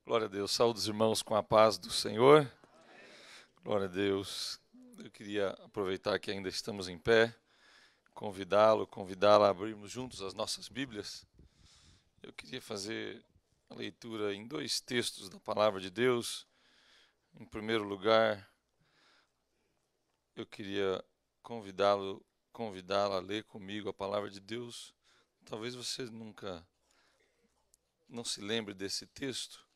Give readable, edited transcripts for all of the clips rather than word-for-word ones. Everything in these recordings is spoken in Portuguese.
Glória a Deus. Saúde os irmãos com a paz do Senhor. Glória a Deus. Eu queria aproveitar que ainda estamos em pé, convidá-la a abrirmos juntos as nossas Bíblias. Eu queria fazer a leitura em dois textos da Palavra de Deus. Em primeiro lugar, eu queria convidá-la a ler comigo a Palavra de Deus. Talvez você não se lembre desse texto.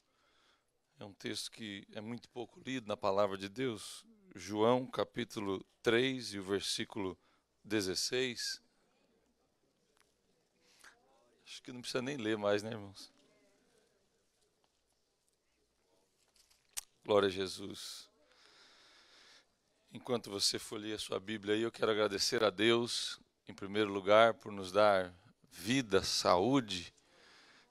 É um texto que é muito pouco lido na Palavra de Deus. João, capítulo 3 e o versículo 16. Acho que não precisa nem ler mais, né, irmãos? Glória a Jesus. Enquanto você folheia a sua Bíblia aí, eu quero agradecer a Deus, em primeiro lugar, por nos dar vida, saúde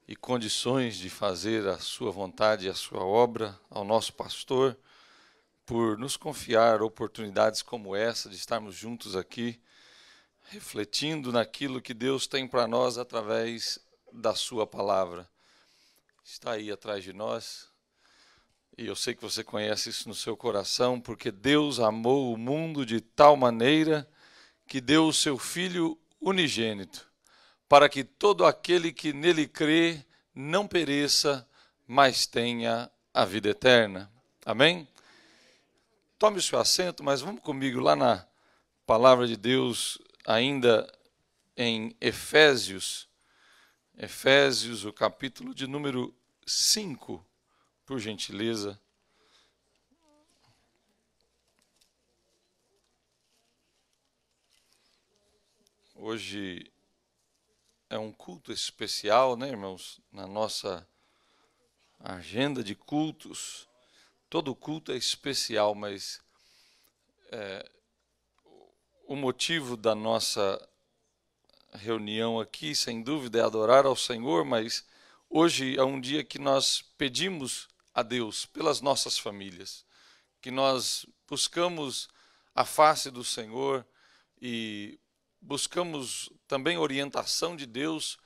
e condições de fazer a sua vontade e a sua obra, ao nosso pastor, por nos confiar oportunidades como essa, de estarmos juntos aqui, refletindo naquilo que Deus tem para nós através da sua palavra. Está aí atrás de nós, e eu sei que você conhece isso no seu coração, porque Deus amou o mundo de tal maneira que deu o seu Filho unigênito, para que todo aquele que nele crê não pereça, mas tenha a vida eterna. Amém? Tome o seu assento, mas vamos comigo lá na Palavra de Deus, ainda em Efésios, o capítulo de número 5, por gentileza. Hoje é um culto especial, né, irmãos? Na nossa agenda de cultos, todo culto é especial, mas o motivo da nossa reunião aqui, sem dúvida, é adorar ao Senhor, mas hoje é um dia que nós pedimos a Deus pelas nossas famílias, que nós buscamos a face do Senhor e buscamos também orientação de Deus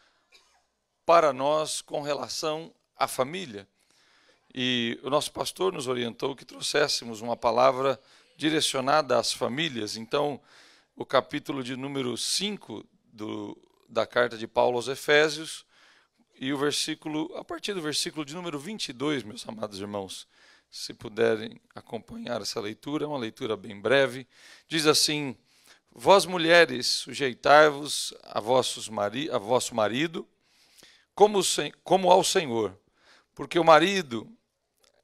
para nós com relação à família. E o nosso pastor nos orientou que trouxéssemos uma palavra direcionada às famílias. Então, o capítulo de número 5 da carta de Paulo aos Efésios, e o versículo, a partir do versículo de número 22, meus amados irmãos, se puderem acompanhar essa leitura, é uma leitura bem breve, diz assim: vós mulheres, sujeitai-vos a vosso marido, como ao Senhor, porque o marido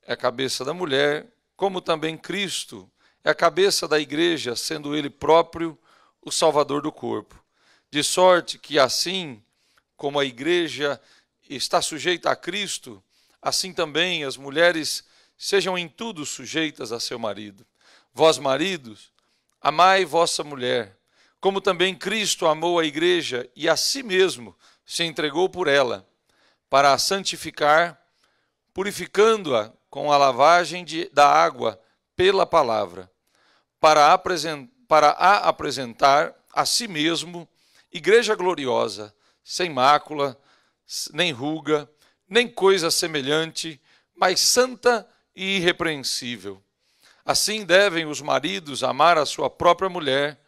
é a cabeça da mulher, como também Cristo é a cabeça da igreja, sendo ele próprio o Salvador do corpo. De sorte que assim como a igreja está sujeita a Cristo, assim também as mulheres sejam em tudo sujeitas a seu marido. Vós, maridos, amai vossa mulher, como também Cristo amou a igreja e a si mesmo se entregou por ela, para a santificar, purificando-a com a lavagem da água pela palavra, para a apresentar a si mesmo igreja gloriosa, sem mácula, nem ruga, nem coisa semelhante, mas santa e irrepreensível. Assim devem os maridos amar a sua própria mulher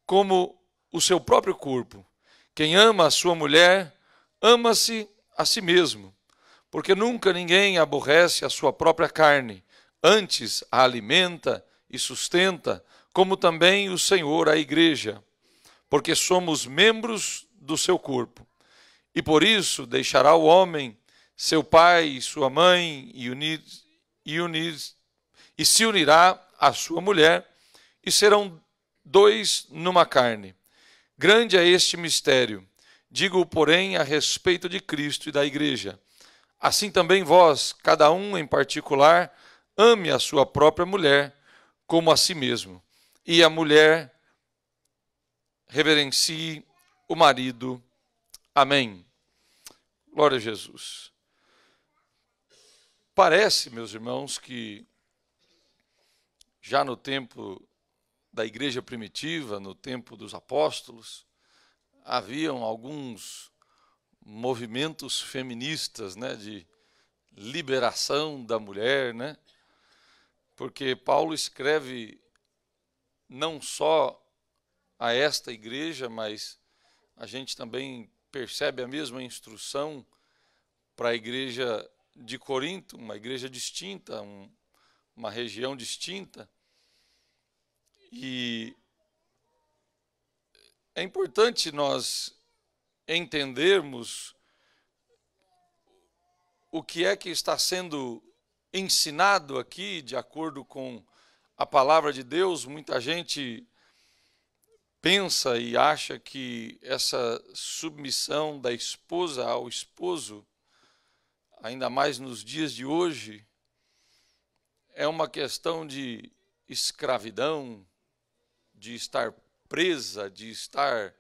como o seu próprio corpo. Quem ama a sua mulher, ama-se a si mesmo, porque nunca ninguém aborrece a sua própria carne, antes a alimenta e sustenta, como também o Senhor a igreja, porque somos membros do seu corpo. E por isso deixará o homem seu pai e sua mãe e se unirá à sua mulher, e serão dois numa carne. Grande é este mistério. Digo, porém, a respeito de Cristo e da igreja. Assim também vós, cada um em particular, ame a sua própria mulher como a si mesmo. E a mulher reverencie o marido. Amém. Glória a Jesus. Parece, meus irmãos, que já no tempo da igreja primitiva, no tempo dos apóstolos, haviam alguns movimentos feministas, né, de liberação da mulher, né? Porque Paulo escreve não só a esta igreja, mas a gente também percebe a mesma instrução para a igreja de Corinto, uma igreja distinta, uma região distinta. E é importante nós entendermos o que é que está sendo ensinado aqui, de acordo com a palavra de Deus. Muita gente pensa e acha que essa submissão da esposa ao esposo, ainda mais nos dias de hoje, é uma questão de escravidão, de estar presa, de estar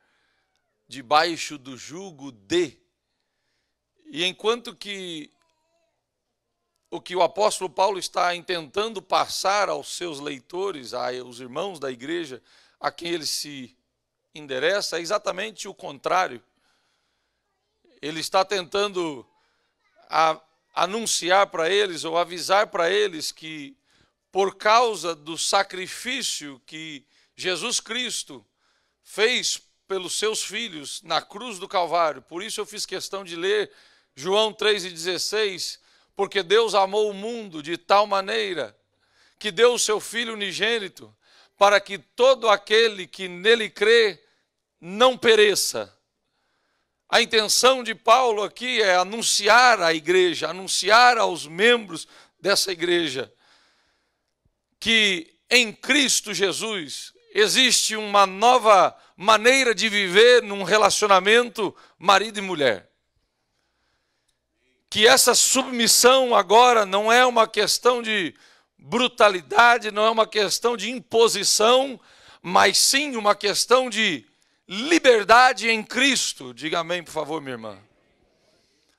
debaixo do jugo de. E enquanto que o que o apóstolo Paulo está tentando passar aos seus leitores, aos irmãos da igreja a quem ele se endereça, é exatamente o contrário. Ele está tentando anunciar para eles ou avisar para eles que, por causa do sacrifício que Jesus Cristo fez pelos seus filhos na cruz do Calvário, por isso eu fiz questão de ler João 3,16, porque Deus amou o mundo de tal maneira que deu o seu Filho unigênito, para que todo aquele que nele crê não pereça. A intenção de Paulo aqui é anunciar à igreja, anunciar aos membros dessa igreja, que em Cristo Jesus existe uma nova maneira de viver num relacionamento marido e mulher. Que essa submissão agora não é uma questão de brutalidade, não é uma questão de imposição, mas sim uma questão de liberdade em Cristo. Diga amém, por favor, minha irmã.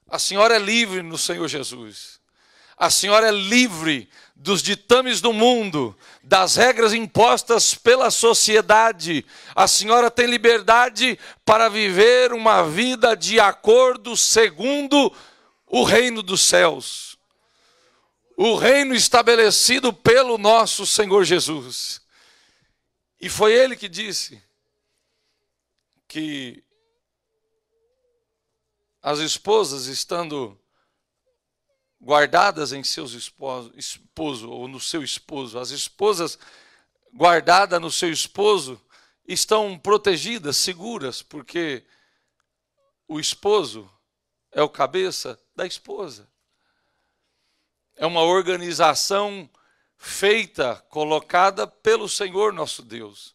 A senhora é livre no Senhor Jesus. A senhora é livre dos ditames do mundo, das regras impostas pela sociedade. A senhora tem liberdade para viver uma vida de acordo segundo o reino dos céus. O reino estabelecido pelo nosso Senhor Jesus. E foi Ele que disse que as esposas, estando guardadas em seus esposo ou no seu esposo, as esposas guardadas no seu esposo estão protegidas, seguras, porque o esposo é o cabeça da esposa. É uma organização feita, colocada pelo Senhor nosso Deus.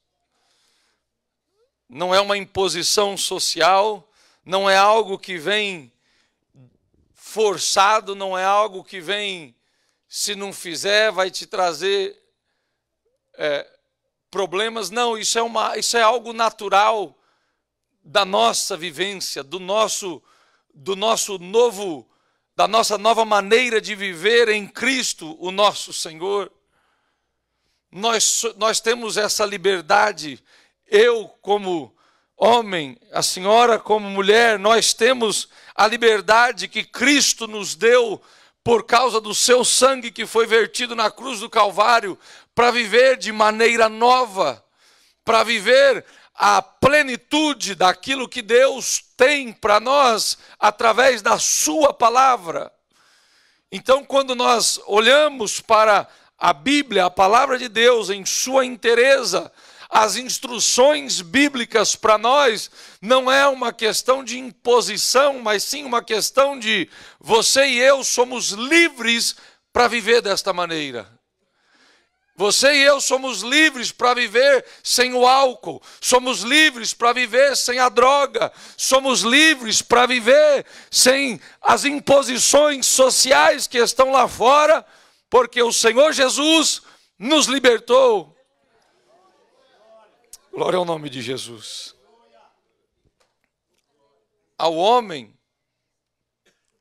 Não é uma imposição social, não é algo que vem forçado, não é algo que vem, se não fizer, vai te trazer problemas. Não, isso é algo natural da nossa vivência, da nossa nova maneira de viver em Cristo, o nosso Senhor. Nós temos essa liberdade. Eu, como homem, a senhora, como mulher, nós temos a liberdade que Cristo nos deu por causa do seu sangue que foi vertido na cruz do Calvário, para viver de maneira nova, para viver a plenitude daquilo que Deus tem para nós através da sua palavra. Então, quando nós olhamos para a Bíblia, a palavra de Deus em sua inteireza, as instruções bíblicas para nós não é uma questão de imposição, mas sim uma questão de você e eu somos livres para viver desta maneira. Você e eu somos livres para viver sem o álcool, somos livres para viver sem a droga, somos livres para viver sem as imposições sociais que estão lá fora, porque o Senhor Jesus nos libertou. Glória ao nome de Jesus. Ao homem,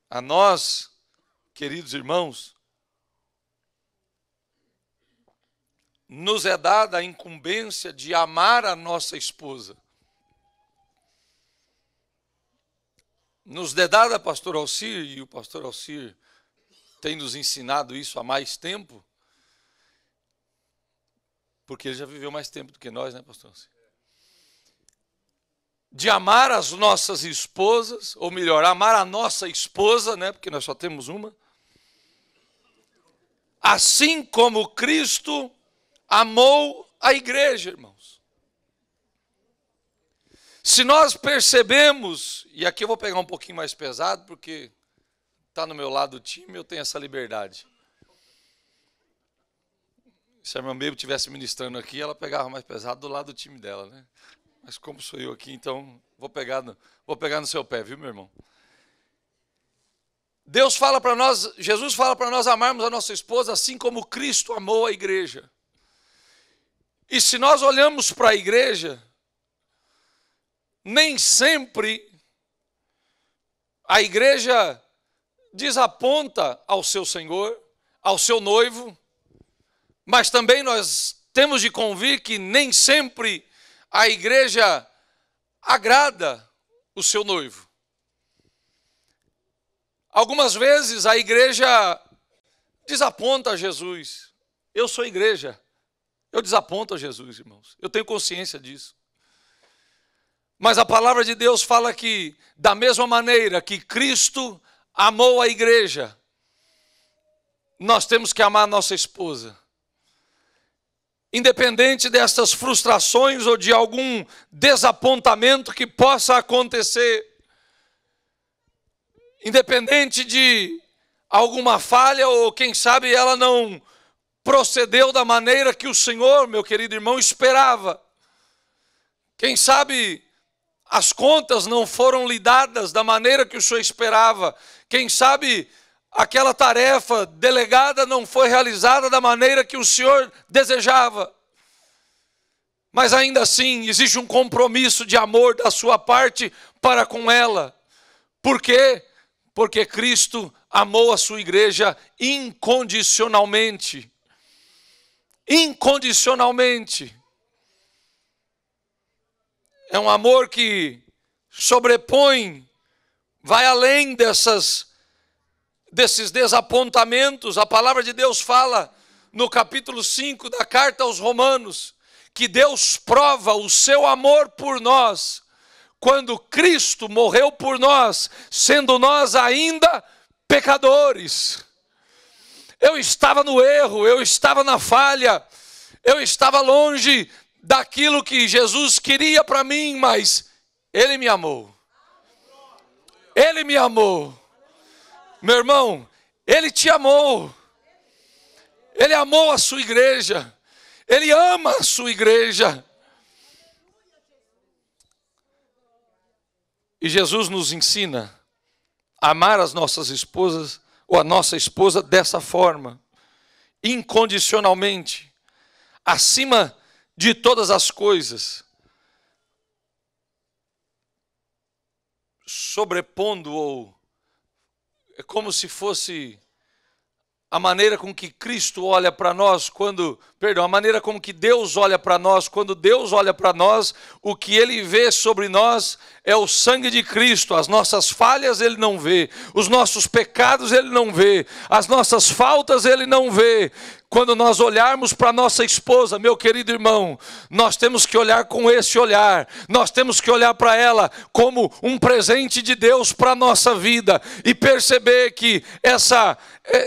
a nós, queridos irmãos, nos é dada a incumbência de amar a nossa esposa. Nos é dada, pastor Alcir, e o pastor Alcir tem nos ensinado isso há mais tempo, porque ele já viveu mais tempo do que nós, né, pastor? De amar as nossas esposas, ou melhor, amar a nossa esposa, né, porque nós só temos uma, assim como Cristo amou a igreja, irmãos. Se nós percebemos, e aqui eu vou pegar um pouquinho mais pesado, porque está no meu lado do time, eu tenho essa liberdade. Se a irmã Bebo estivesse ministrando aqui, ela pegava mais pesado do lado do time dela, né? Mas como sou eu aqui, então vou pegar no seu pé, viu, meu irmão? Deus fala para nós, Jesus fala para nós amarmos a nossa esposa assim como Cristo amou a igreja. E se nós olhamos para a igreja, nem sempre a igreja desaponta ao seu Senhor, ao seu noivo, mas também nós temos de convir que nem sempre a igreja agrada o seu noivo. Algumas vezes a igreja desaponta a Jesus. Eu sou igreja. Eu desaponto a Jesus, irmãos. Eu tenho consciência disso. Mas a palavra de Deus fala que, da mesma maneira que Cristo amou a igreja, nós temos que amar a nossa esposa. Independente dessas frustrações ou de algum desapontamento que possa acontecer, independente de alguma falha ou quem sabe ela não procedeu da maneira que o Senhor, meu querido irmão, esperava. Quem sabe as contas não foram lidadas da maneira que o Senhor esperava. Quem sabe aquela tarefa delegada não foi realizada da maneira que o Senhor desejava. Mas ainda assim existe um compromisso de amor da sua parte para com ela. Por quê? Porque Cristo amou a sua igreja incondicionalmente. Incondicionalmente. É um amor que sobrepõe, vai além desses desapontamentos. A palavra de Deus fala no capítulo 5 da carta aos Romanos, que Deus prova o seu amor por nós, quando Cristo morreu por nós, sendo nós ainda pecadores. Eu estava no erro, eu estava na falha, eu estava longe daquilo que Jesus queria para mim, mas Ele me amou. Ele me amou. Meu irmão, Ele te amou. Ele amou a sua igreja. Ele ama a sua igreja. E Jesus nos ensina a amar as nossas esposas, ou a nossa esposa dessa forma, incondicionalmente, acima de todas as coisas, sobrepondo, ou é como se fosse a maneira com que Cristo olha para nós a maneira como que Deus olha para nós, quando Deus olha para nós, o que Ele vê sobre nós é o sangue de Cristo. As nossas falhas Ele não vê, os nossos pecados Ele não vê, as nossas faltas Ele não vê. Quando nós olharmos para nossa esposa, meu querido irmão, nós temos que olhar com esse olhar, nós temos que olhar para ela como um presente de Deus para a nossa vida e perceber que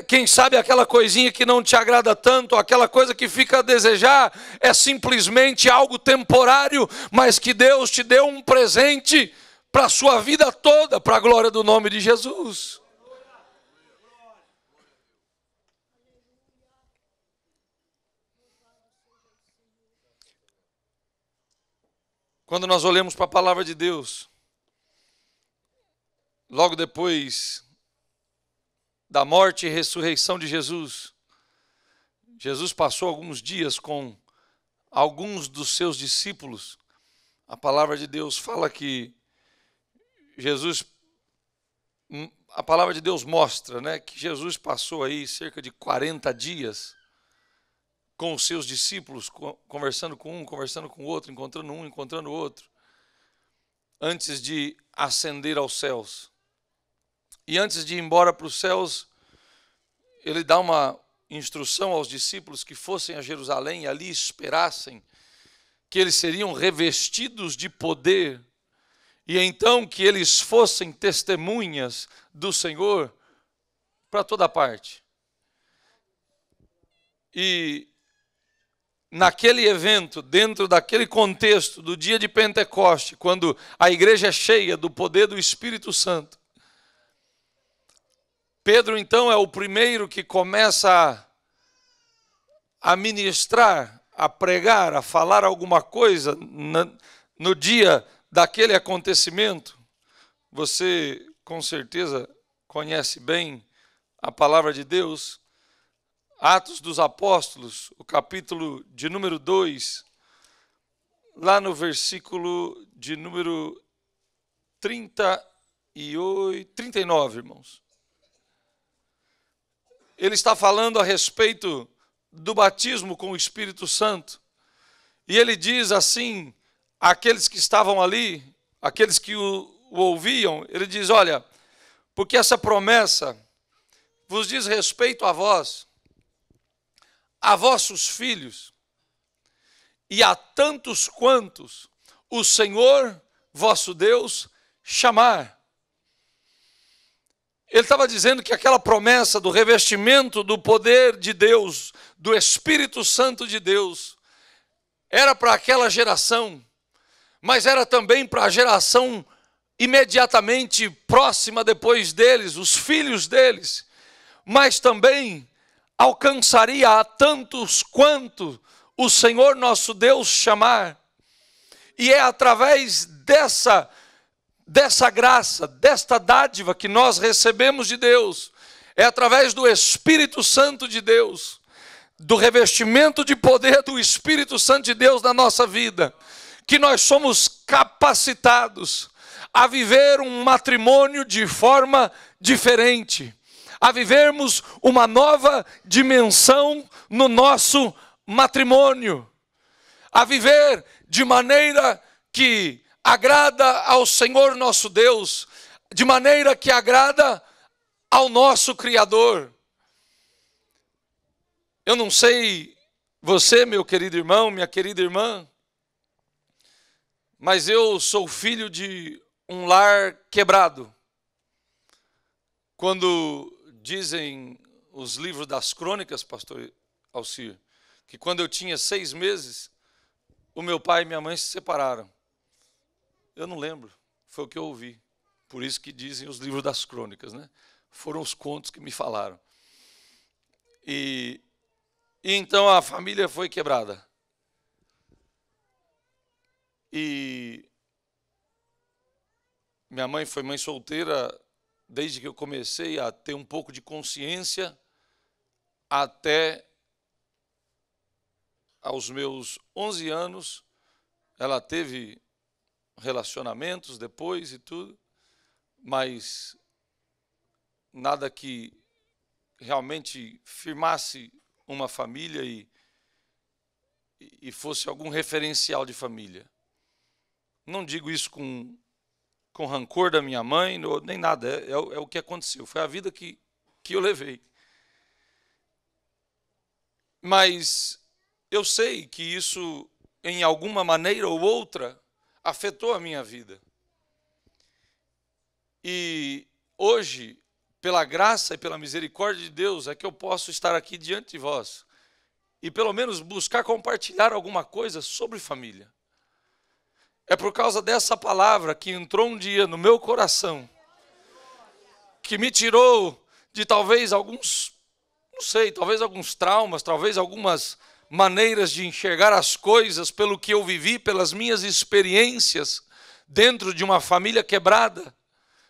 quem sabe aquela coisinha que não te agrada tanto, aquela coisa que fica a desejar, é simplesmente algo temporário, mas que Deus te deu um presente para a sua vida toda, para a glória do nome de Jesus. Quando nós olhamos para a palavra de Deus, logo depois da morte e ressurreição de Jesus, Jesus passou alguns dias com alguns dos seus discípulos. A palavra de Deus fala que a palavra de Deus mostra, né, que Jesus passou aí cerca de 40 dias com os seus discípulos, conversando com um, conversando com o outro, encontrando um, encontrando o outro, antes de ascender aos céus. E antes de ir embora para os céus, ele dá uma instrução aos discípulos que fossem a Jerusalém e ali esperassem que eles seriam revestidos de poder e então que eles fossem testemunhas do Senhor para toda parte. E naquele evento, dentro daquele contexto do dia de Pentecoste, quando a igreja é cheia do poder do Espírito Santo, Pedro então é o primeiro que começa a ministrar, a pregar, a falar alguma coisa no dia daquele acontecimento. Você com certeza conhece bem a palavra de Deus. Atos dos Apóstolos, o capítulo de número 2, lá no versículo de número 39, irmãos. Ele está falando a respeito do batismo com o Espírito Santo. E ele diz assim, àqueles que estavam ali, aqueles que o ouviam, ele diz, olha, porque essa promessa vos diz respeito a vós, a vossos filhos, e a tantos quantos o Senhor, vosso Deus, chamar. Ele estava dizendo que aquela promessa do revestimento do poder de Deus, do Espírito Santo de Deus, era para aquela geração, mas era também para a geração imediatamente próxima depois deles, os filhos deles, mas também alcançaria a tantos quanto o Senhor nosso Deus chamar. E é através dessa graça, desta dádiva que nós recebemos de Deus, é através do Espírito Santo de Deus, do revestimento de poder do Espírito Santo de Deus na nossa vida, que nós somos capacitados a viver um matrimônio de forma diferente, a vivermos uma nova dimensão no nosso matrimônio, a viver de maneira que agrada ao Senhor nosso Deus, de maneira que agrada ao nosso Criador. Eu não sei você, meu querido irmão, minha querida irmã, mas eu sou filho de um lar quebrado. Quando dizem os livros das crônicas, pastor Alcir, que quando eu tinha 6 meses, o meu pai e minha mãe se separaram. Eu não lembro, foi o que eu ouvi. Por isso que dizem os livros das crônicas, né? Foram os contos que me falaram. E então a família foi quebrada. E minha mãe foi mãe solteira desde que eu comecei a ter um pouco de consciência até aos meus 11 anos. Ela teve relacionamentos depois e tudo, mas nada que realmente firmasse uma família e fosse algum referencial de família. Não digo isso com rancor da minha mãe, nem nada, é o que aconteceu, foi a vida que eu levei. Mas eu sei que isso, em alguma maneira ou outra, afetou a minha vida. E hoje, pela graça e pela misericórdia de Deus, é que eu posso estar aqui diante de vós e pelo menos buscar compartilhar alguma coisa sobre família. É por causa dessa palavra que entrou um dia no meu coração, que me tirou de talvez alguns, não sei, talvez alguns traumas, talvez algumas maneiras de enxergar as coisas pelo que eu vivi, pelas minhas experiências dentro de uma família quebrada,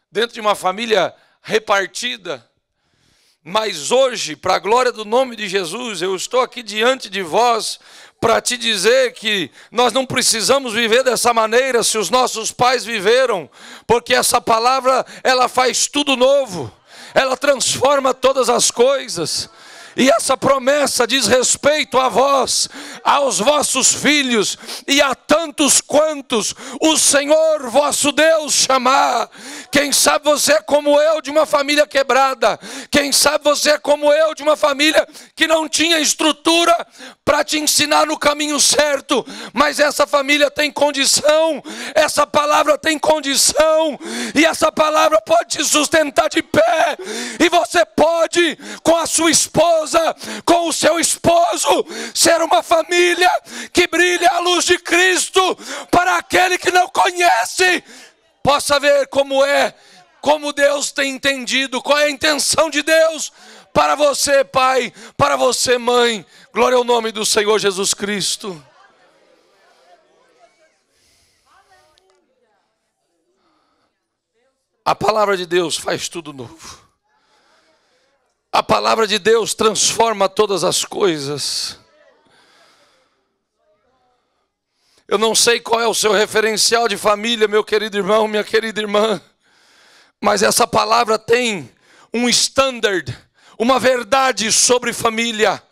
dentro de uma família repartida. Mas hoje, para a glória do nome de Jesus, eu estou aqui diante de vós para te dizer que nós não precisamos viver dessa maneira se os nossos pais viveram, porque essa palavra, ela faz tudo novo, ela transforma todas as coisas. E essa promessa diz respeito a vós, aos vossos filhos e a tantos quantos o Senhor vosso Deus chamar. Quem sabe você é como eu, de uma família quebrada. Quem sabe você é como eu, de uma família que não tinha estrutura para te ensinar no caminho certo. Mas essa família tem condição, essa palavra tem condição, e essa palavra pode te sustentar de pé. E você pode, com a sua esposa, com o seu esposo, ser uma família que brilha a luz de Cristo, para aquele que não conhece, possa ver como é, como Deus tem entendido, qual é a intenção de Deus para você, pai, para você, mãe. Glória ao nome do Senhor Jesus Cristo. A palavra de Deus faz tudo novo. A palavra de Deus transforma todas as coisas. Eu não sei qual é o seu referencial de família, meu querido irmão, minha querida irmã, mas essa palavra tem um standard, uma verdade sobre família.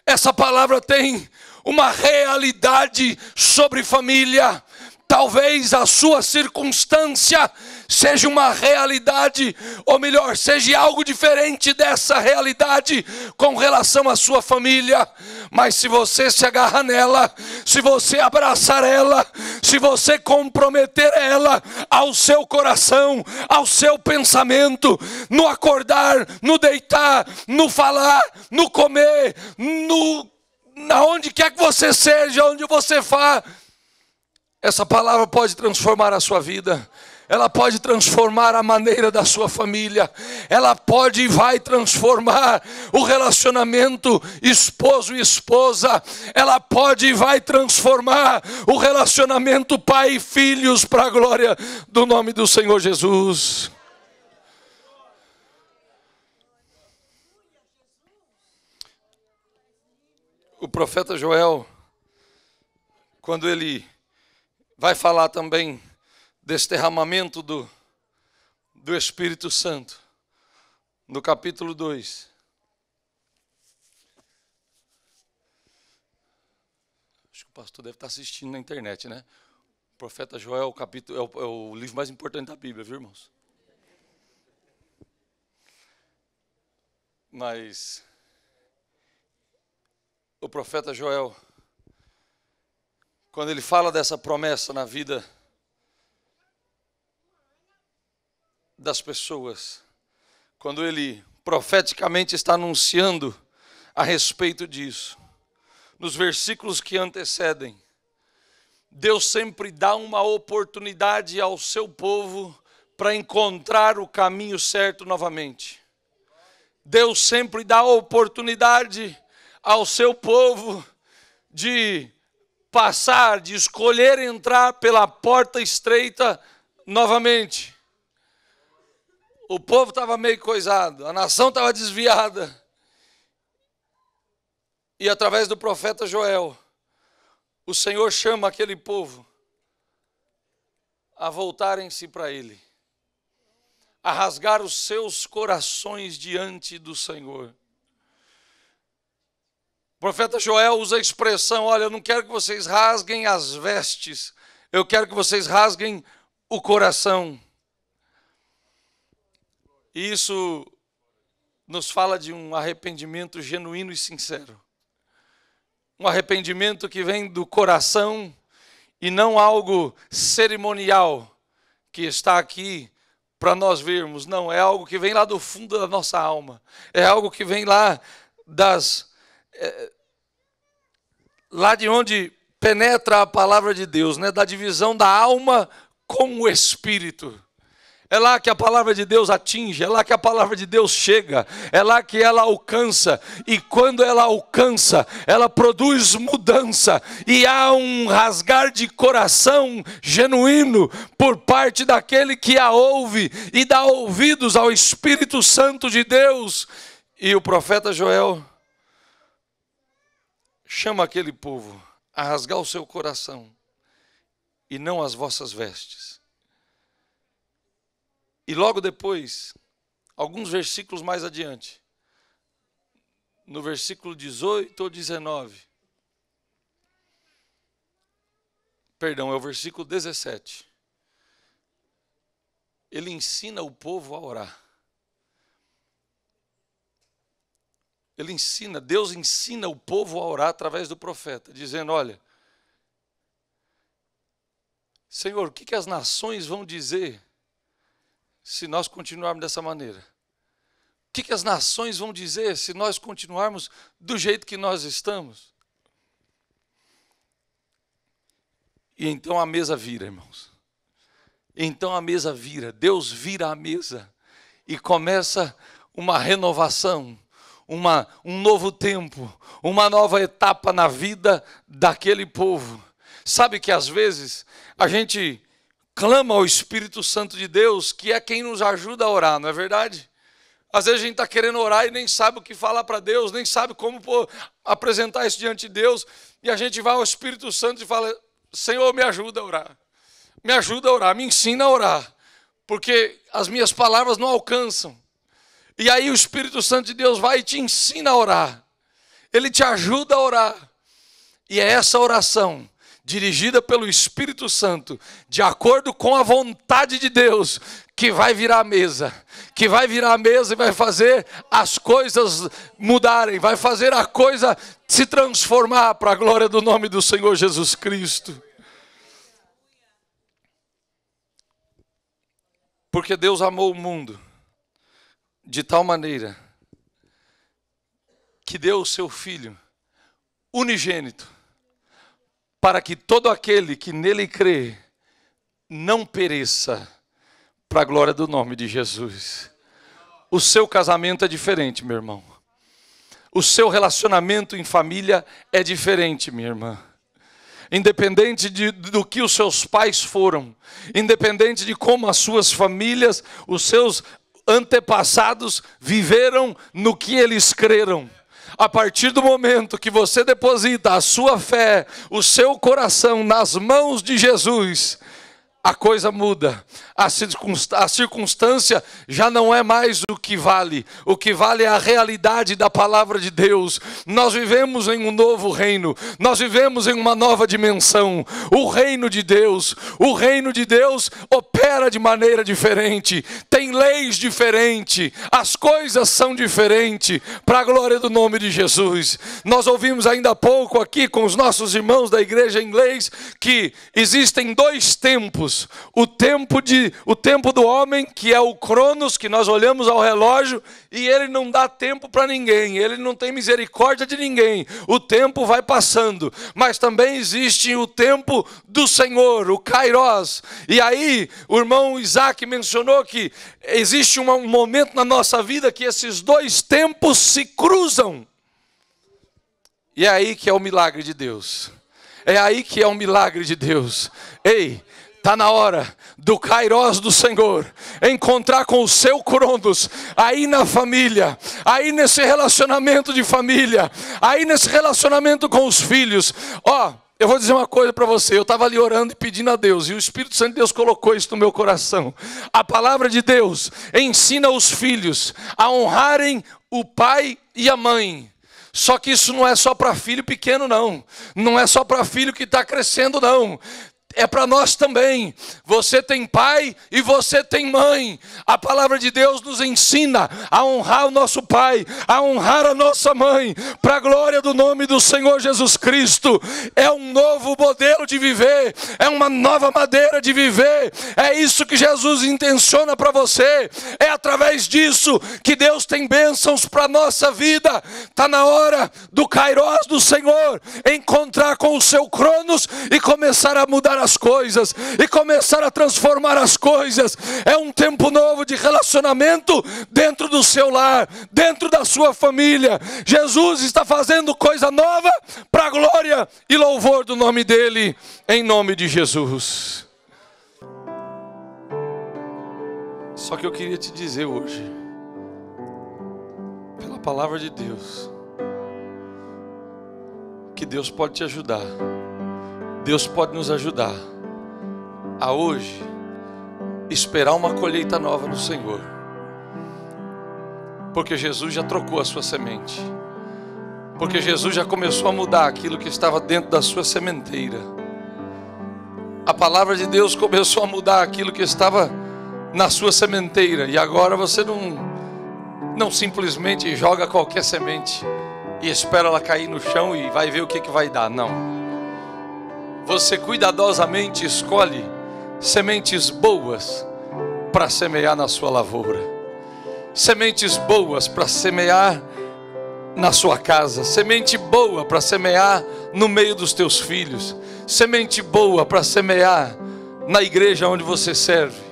Essa palavra tem uma realidade sobre família. Talvez a sua circunstância seja uma realidade, ou melhor, seja algo diferente dessa realidade com relação à sua família. Mas se você se agarrar nela, se você abraçar ela, se você comprometer ela ao seu coração, ao seu pensamento, no acordar, no deitar, no falar, no comer, aonde quer que você seja, onde você vá, essa palavra pode transformar a sua vida. Ela pode transformar a maneira da sua família. Ela pode e vai transformar o relacionamento esposo e esposa. Ela pode e vai transformar o relacionamento pai e filhos, para a glória do nome do Senhor Jesus. O profeta Joel, quando ele vai falar também desse derramamento do Espírito Santo, no capítulo 2. Acho que o pastor deve estar assistindo na internet, né? O profeta Joel, é o livro mais importante da Bíblia, viu, irmãos? Mas o profeta Joel, quando ele fala dessa promessa na vida das pessoas, quando ele profeticamente está anunciando a respeito disso, nos versículos que antecedem, Deus sempre dá uma oportunidade ao seu povo para encontrar o caminho certo novamente. Deus sempre dá oportunidade ao seu povo de passar, de escolher entrar pela porta estreita novamente. O povo estava meio coisado, a nação estava desviada. E através do profeta Joel, o Senhor chama aquele povo a voltarem-se para Ele, a rasgar os seus corações diante do Senhor. O profeta Joel usa a expressão: olha, eu não quero que vocês rasguem as vestes, eu quero que vocês rasguem o coração. E isso nos fala de um arrependimento genuíno e sincero. Um arrependimento que vem do coração e não algo cerimonial que está aqui para nós vermos. Não, é algo que vem lá do fundo da nossa alma. É algo que vem lá lá de onde penetra a palavra de Deus, né? Da divisão da alma com o espírito. É lá que a palavra de Deus atinge, é lá que a palavra de Deus chega, é lá que ela alcança, e quando ela alcança, ela produz mudança, e há um rasgar de coração genuíno por parte daquele que a ouve e dá ouvidos ao Espírito Santo de Deus. E o profeta Joel chama aquele povo a rasgar o seu coração e não as vossas vestes. E logo depois, alguns versículos mais adiante, no versículo 18 ou 19, perdão, é o versículo 17. ele ensina o povo a orar. Deus ensina o povo a orar através do profeta, dizendo: olha, Senhor, o que as nações vão dizer se nós continuarmos dessa maneira? O que as nações vão dizer se nós continuarmos do jeito que nós estamos? E então a mesa vira, irmãos. Então a mesa vira, Deus vira a mesa e começa uma renovação, um novo tempo, uma nova etapa na vida daquele povo. Sabe que às vezes a gente clama ao Espírito Santo de Deus, que é quem nos ajuda a orar, não é verdade? Às vezes a gente está querendo orar e nem sabe o que falar para Deus, nem sabe como apresentar isso diante de Deus, e a gente vai ao Espírito Santo e fala: Senhor, me ajuda a orar. Me ajuda a orar, me ensina a orar, porque as minhas palavras não alcançam. E aí o Espírito Santo de Deus vai e te ensina a orar. Ele te ajuda a orar. E é essa oração, dirigida pelo Espírito Santo, de acordo com a vontade de Deus, que vai virar a mesa. Que vai virar a mesa e vai fazer as coisas mudarem, vai fazer a coisa se transformar para a glória do nome do Senhor Jesus Cristo. Porque Deus amou o mundo de tal maneira que deu o seu Filho unigênito, para que todo aquele que nele crê não pereça, para a glória do nome de Jesus. O seu casamento é diferente, meu irmão. O seu relacionamento em família é diferente, minha irmã. Independente do que os seus pais foram, independente de como as suas famílias, os seus antepassados viveram no que eles creram. A partir do momento que você deposita a sua fé, o seu coração nas mãos de Jesus, a coisa muda. A circunstância já não é mais o que vale é a realidade da palavra de Deus. Nós vivemos em um novo reino, nós vivemos em uma nova dimensão. O reino de Deus opera de maneira diferente, tem leis diferentes, as coisas são diferentes, para a glória do nome de Jesus. Nós ouvimos ainda há pouco aqui com os nossos irmãos da igreja inglês que existem dois tempos: o tempo do homem, que é o Cronos, que nós olhamos ao relógio e ele não dá tempo para ninguém, ele não tem misericórdia de ninguém, o tempo vai passando. Mas também existe o tempo do Senhor, o Kairos. E aí o irmão Isaac mencionou que existe um momento na nossa vida que esses dois tempos se cruzam. E é aí que é o milagre de Deus. É aí que é o milagre de Deus. Ei, está na hora do Kairos do Senhor encontrar com o seu Cronos, aí na família, aí nesse relacionamento de família, aí nesse relacionamento com os filhos. Eu vou dizer uma coisa para você, eu estava ali orando e pedindo a Deus, e o Espírito Santo de Deus colocou isso no meu coração. A palavra de Deus ensina os filhos a honrarem o pai e a mãe. Só que isso não é só para filho pequeno, não. Não é só para filho que está crescendo, não. É para nós também. Você tem pai e você tem mãe. A palavra de Deus nos ensina a honrar o nosso pai, a honrar a nossa mãe, para a glória do nome do Senhor Jesus Cristo. É um novo modelo de viver, é uma nova maneira de viver. É isso que Jesus intenciona para você. É através disso que Deus tem bênçãos para a nossa vida. Está na hora do Kairos do Senhor encontrar com o seu Cronos e começar a mudar as coisas e começar a transformar as coisas. É um tempo novo de relacionamento dentro do seu lar, dentro da sua família. Jesus está fazendo coisa nova para a glória e louvor do nome dele, em nome de Jesus. Só que eu queria te dizer hoje, pela palavra de Deus, que Deus pode te ajudar. Deus pode nos ajudar a hoje esperar uma colheita nova no Senhor. Porque Jesus já trocou a sua semente. Porque Jesus já começou a mudar aquilo que estava dentro da sua sementeira. A palavra de Deus começou a mudar aquilo que estava na sua sementeira, e agora você não simplesmente joga qualquer semente e espera ela cair no chão e vai ver o que vai dar. Não. Você cuidadosamente escolhe sementes boas para semear na sua lavoura, sementes boas para semear na sua casa, semente boa para semear no meio dos teus filhos, semente boa para semear na igreja onde você serve.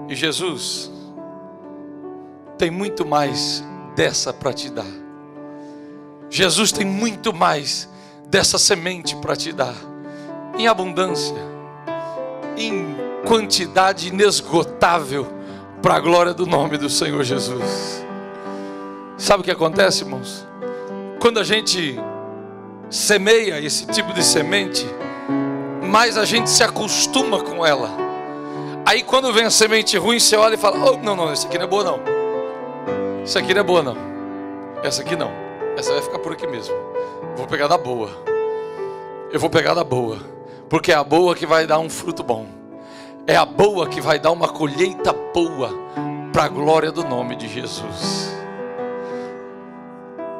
E Jesus tem muito mais dessa para te dar. Jesus tem muito mais dessa semente para te dar, em abundância, em quantidade inesgotável, para a glória do nome do Senhor Jesus. Sabe o que acontece, irmãos? Quando a gente semeia esse tipo de semente, mais a gente se acostuma com ela. Aí quando vem a semente ruim, você olha e fala: oh, não, essa aqui não é boa não. Essa aqui não é boa não. Essa aqui não. Essa vai ficar por aqui mesmo. Vou pegar da boa. Eu vou pegar da boa, porque é a boa que vai dar um fruto bom. É a boa que vai dar uma colheita boa, para a glória do nome de Jesus.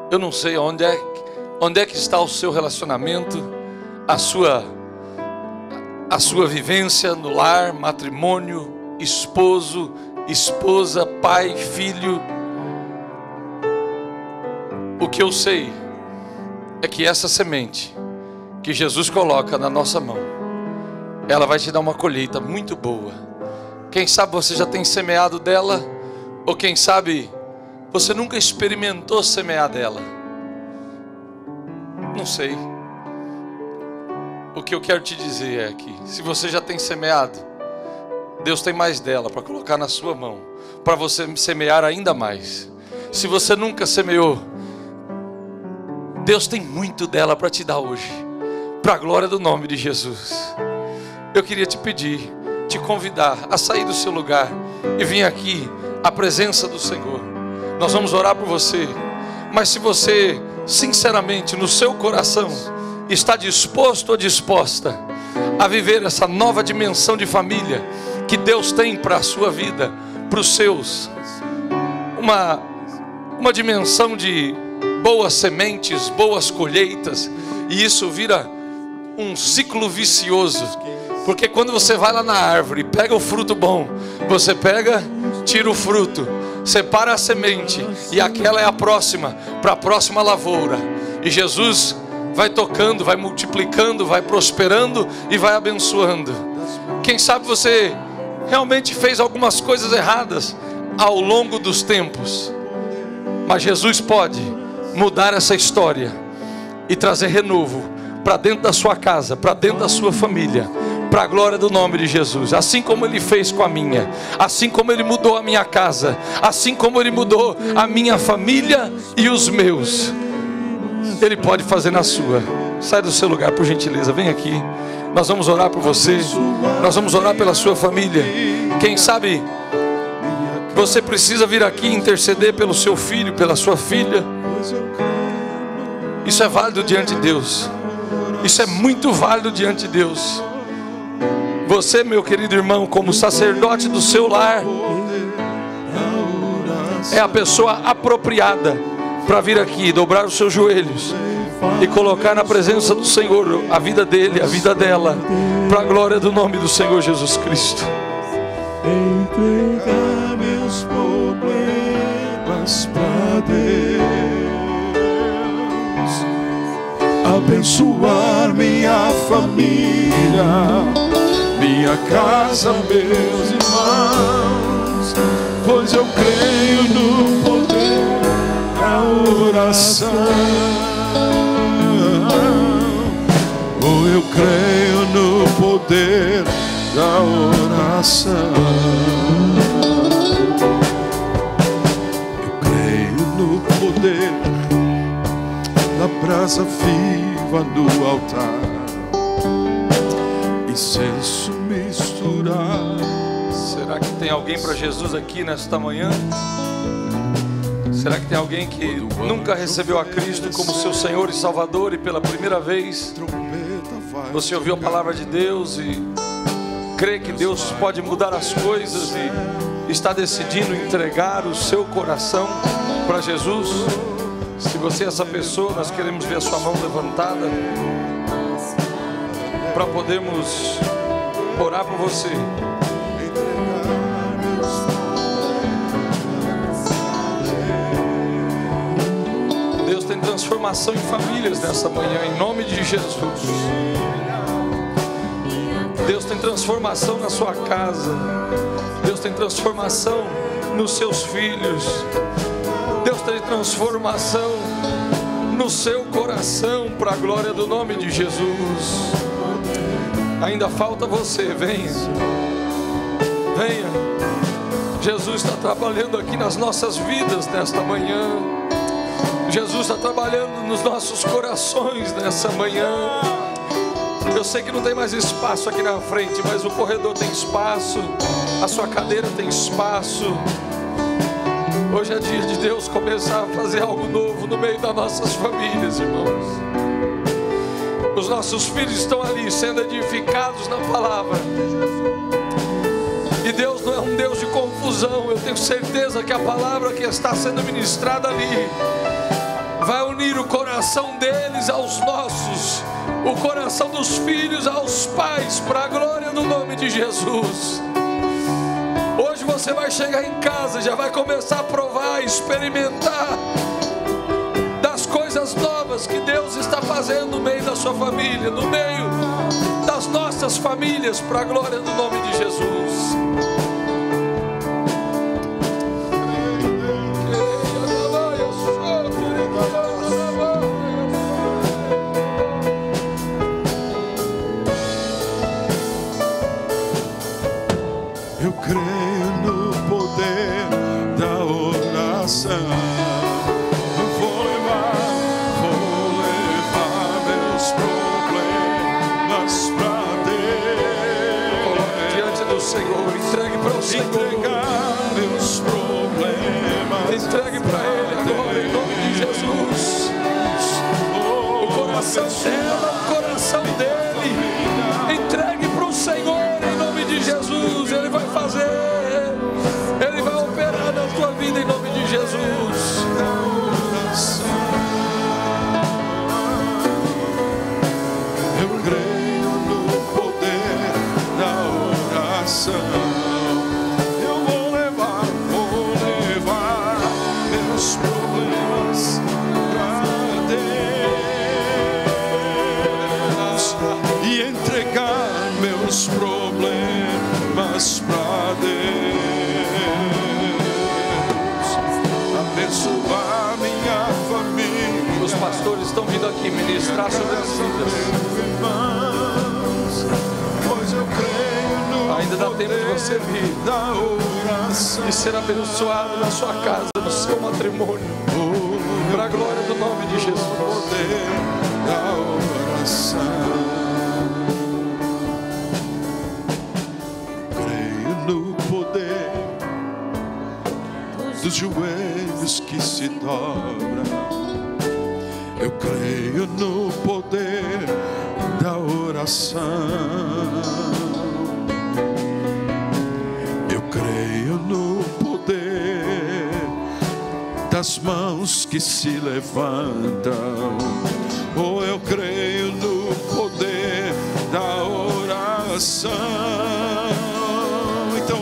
Eu não sei onde é que está o seu relacionamento, a sua vivência no lar, matrimônio, esposo, esposa, pai, filho. O que eu sei é que essa semente que Jesus coloca na nossa mão, ela vai te dar uma colheita muito boa. Quem sabe você já tem semeado dela, ou quem sabe você nunca experimentou semear dela. Não sei. O que eu quero te dizer é que, se você já tem semeado, Deus tem mais dela para colocar na sua mão, para você semear ainda mais. Se você nunca semeou, Deus tem muito dela para te dar hoje, para a glória do nome de Jesus. Eu queria te pedir, te convidar a sair do seu lugar e vir aqui à presença do Senhor. Nós vamos orar por você. Mas se você, sinceramente, no seu coração, está disposto ou disposta a viver essa nova dimensão de família que Deus tem para a sua vida, para os seus, uma dimensão de boas sementes, boas colheitas, e isso vira um ciclo vicioso. Porque quando você vai lá na árvore e pega o fruto bom, você pega, tira o fruto, separa a semente, e aquela é a próxima, para a próxima lavoura. E Jesus vai tocando, vai multiplicando, vai prosperando e vai abençoando. Quem sabe você realmente fez algumas coisas erradas ao longo dos tempos, mas Jesus pode mudar essa história e trazer renovo para dentro da sua casa, para dentro da sua família, para a glória do nome de Jesus. Assim como Ele fez com a minha, assim como Ele mudou a minha casa, assim como Ele mudou a minha família e os meus, Ele pode fazer na sua. Sai do seu lugar, por gentileza, vem aqui. Nós vamos orar por você, nós vamos orar pela sua família. Quem sabe você precisa vir aqui interceder pelo seu filho, pela sua filha. Isso é válido diante de Deus. Isso é muito válido diante de Deus. Você, meu querido irmão, como sacerdote do seu lar, é a pessoa apropriada para vir aqui, dobrar os seus joelhos e colocar na presença do Senhor a vida dele, a vida dela, para a glória do nome do Senhor Jesus Cristo. Entregar meus problemas para Deus, abençoar minha família, minha casa, meus irmãos, pois eu creio no poder da oração. Oh, eu creio no poder da oração. Eu creio no poder da brasa viva no altar, incenso misturar. Será que tem alguém para Jesus aqui nesta manhã? Será que tem alguém que nunca recebeu a Cristo como seu Senhor e Salvador, e pela primeira vez você ouviu a palavra de Deus e crê que Deus pode mudar as coisas e está decidindo entregar o seu coração para Jesus? Se você é essa pessoa, nós queremos ver a sua mão levantada para podermos orar por você. Deus tem transformação em famílias nessa manhã, em nome de Jesus. Deus tem transformação na sua casa. Deus tem transformação nos seus filhos. Deus tem transformação no seu coração, para a glória do nome de Jesus. Ainda falta você, venha. Venha. Jesus está trabalhando aqui nas nossas vidas nesta manhã. Jesus está trabalhando nos nossos corações nessa manhã. Eu sei que não tem mais espaço aqui na frente, mas o corredor tem espaço, a sua cadeira tem espaço. Hoje é dia de Deus começar a fazer algo novo no meio das nossas famílias, irmãos. Os nossos filhos estão ali sendo edificados na palavra. E Deus não é um Deus de confusão. Eu tenho certeza que a palavra que está sendo ministrada ali vai unir o coração deles aos nossos, o coração dos filhos aos pais, para a glória do nome de Jesus. Hoje você vai chegar em casa, já vai começar a provar, experimentar das coisas novas que Deus está fazendo no meio da sua família, no meio das nossas famílias, para a glória do nome de Jesus. Eu creio no poder da oração. Eu vou levar meus problemas pra Deus. Coloque diante do Senhor, entregue para o Senhor. Entregar meus problemas. Entregue para Ele agora, em nome de Jesus. O coração dela, o coração dele. Entregue para o Senhor, em nome de Jesus. Ele vai fazer, Ele vai operar na tua vida, em nome de Jesus. Eu creio no poder da oração. Eu vou levar meus problemas pra Deus e entregar meus problemas pra Deus. Abençoar minha família. Os pastores estão vindo aqui ministrar sobre as vidas. Irmãos, pois eu creio no Ainda dá tempo de você vir da oração. e ser abençoado na sua casa, no seu matrimônio, para a glória do nome de Jesus. Poder da oração. Creio no poder dos joelhos que se dobram. Eu creio no poder da oração. Eu creio no poder das mãos que se levantam. Oh, eu creio no poder da oração. Então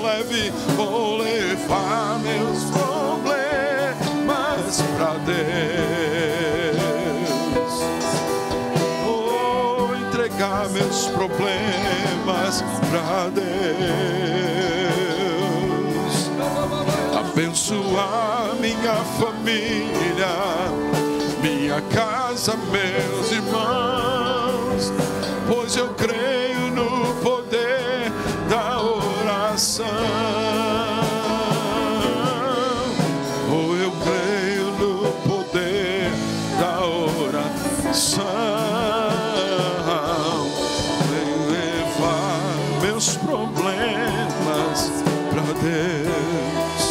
vou levar meus problemas pra Deus. Vou entregar meus problemas pra Deus. Abençoar minha família, minha casa, meus irmãos, pois eu creio no poder da oração. Oh, eu creio no poder da oração. Vem levar meus problemas pra Deus,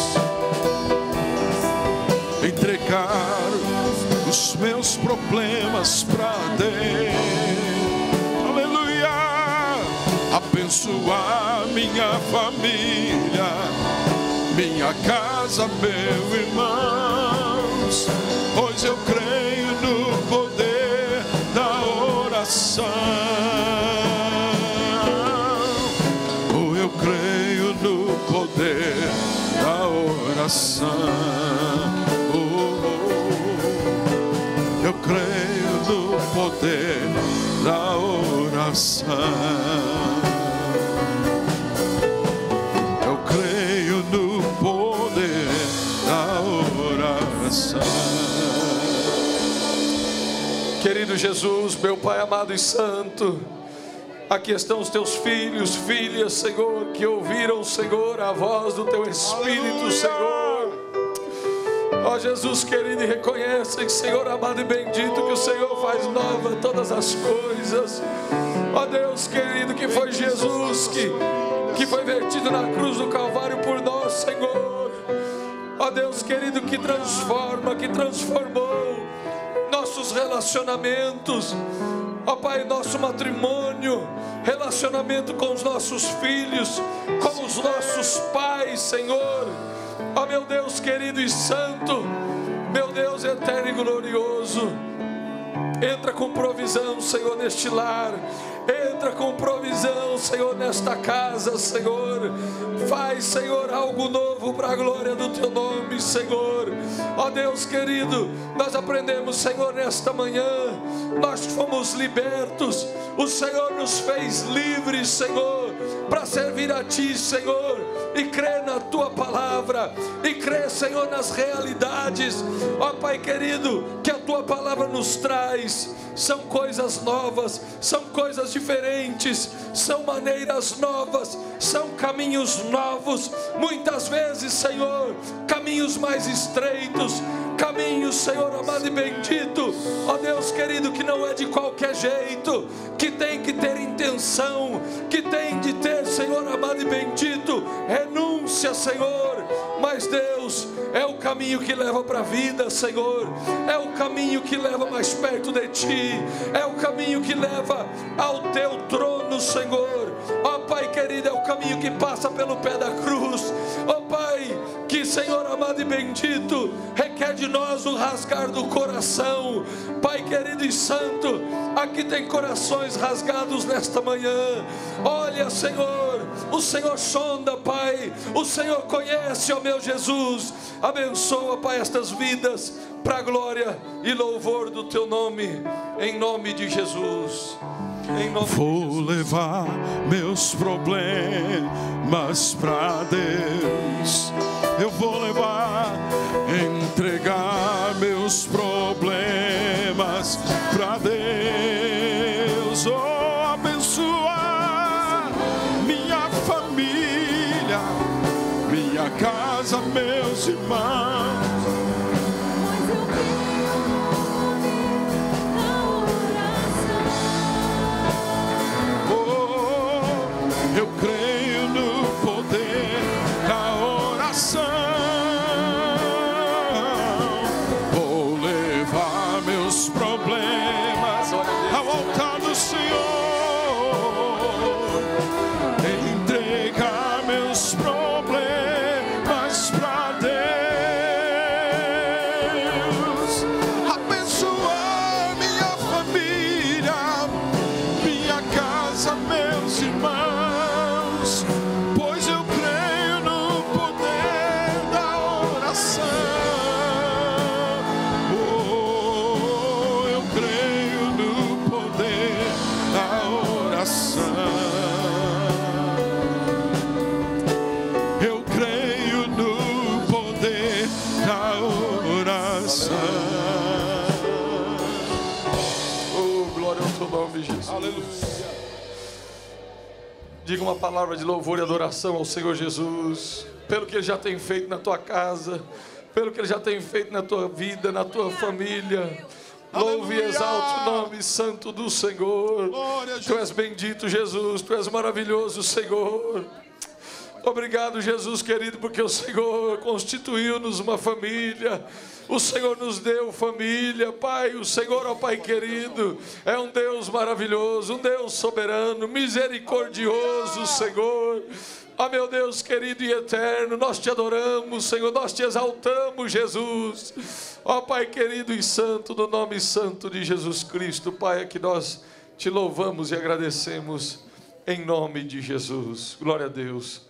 entregar os meus problemas pra Deus. Aleluia! abençoar minha família, minha casa, meu irmãos, pois eu creio no poder da oração. Eu creio no poder da oração. Eu creio no poder da oração. Eu creio no poder da oração. Querido Jesus, meu Pai amado e santo, aqui estão os teus filhos, filhas, Senhor, que ouviram, Senhor, a voz do teu Espírito, Senhor. Ó Jesus querido, e reconhecem, Senhor amado e bendito, que o Senhor faz nova todas as coisas. Ó Deus querido, que foi Jesus que foi vertido na cruz do Calvário por nós, Senhor. Ó Deus querido, que transforma, que transformou nossos relacionamentos. Ó Pai, nosso matrimônio, relacionamento com os nossos filhos, com os nossos pais, Senhor. Ó meu Deus querido e santo, meu Deus eterno e glorioso, entra com provisão, Senhor, neste lar. Entra com provisão, Senhor, nesta casa, Senhor. Faz, Senhor, algo novo para a glória do teu nome, Senhor. Ó Deus querido, nós aprendemos, Senhor, nesta manhã, nós fomos libertos. O Senhor nos fez livres, Senhor, para servir a Ti, Senhor, e crer na Tua palavra, e crer, Senhor, nas realidades, ó Pai querido, que a Tua palavra nos traz. São coisas novas, são coisas diferentes, são maneiras novas, são caminhos novos, muitas vezes, Senhor, caminhos mais estreitos, caminhos, Senhor amado e bendito, ó Deus querido, que não é de qualquer jeito, que tem que ter intenção, que tem de ter, Senhor amado e bendito, renúncia, Senhor. Mas Deus, é o caminho que leva para a vida, Senhor, é o caminho que leva mais perto de Ti, é o caminho que leva ao Teu trono, Senhor. Ó Pai querido, é o caminho que passa pelo pé da cruz. Ó Pai, que, Senhor amado e bendito, requer de nós o rasgar do coração. Pai querido e santo, aqui tem corações rasgados nesta manhã. Olha, Senhor, o Senhor sonda, Pai, o Senhor conhece, ó meu Jesus. Abençoa, Pai, estas vidas para a glória e louvor do Teu nome, em nome de Jesus. Vou levar meus problemas para Deus. Eu vou levar, entregar meus problemas para Deus. Oh, abençoar minha família, minha casa, meus irmãos. Eu creio no poder da oração. Vou levar meus problemas ao altar do Senhor, entregar meus problemas para Deus, abençoar minha família, minha casa, meus irmãos. Eu creio no poder da oração. Oh, glória ao Teu nome, Jesus. Aleluia. Diga uma palavra de louvor e adoração ao Senhor Jesus, pelo que Ele já tem feito na tua casa, pelo que Ele já tem feito na tua vida, na tua família. Louve e exalte o nome santo do Senhor. Tu és bendito, Jesus. Tu és maravilhoso, Senhor. Obrigado, Jesus querido, porque o Senhor constituiu-nos uma família. O Senhor nos deu família, Pai. O Senhor, ó Pai querido, é um Deus maravilhoso, um Deus soberano, misericordioso, Senhor. Ó meu Deus querido e eterno, nós te adoramos, Senhor, nós te exaltamos, Jesus. Ó Pai querido e santo, no nome santo de Jesus Cristo, Pai, é que nós te louvamos e agradecemos em nome de Jesus. Glória a Deus.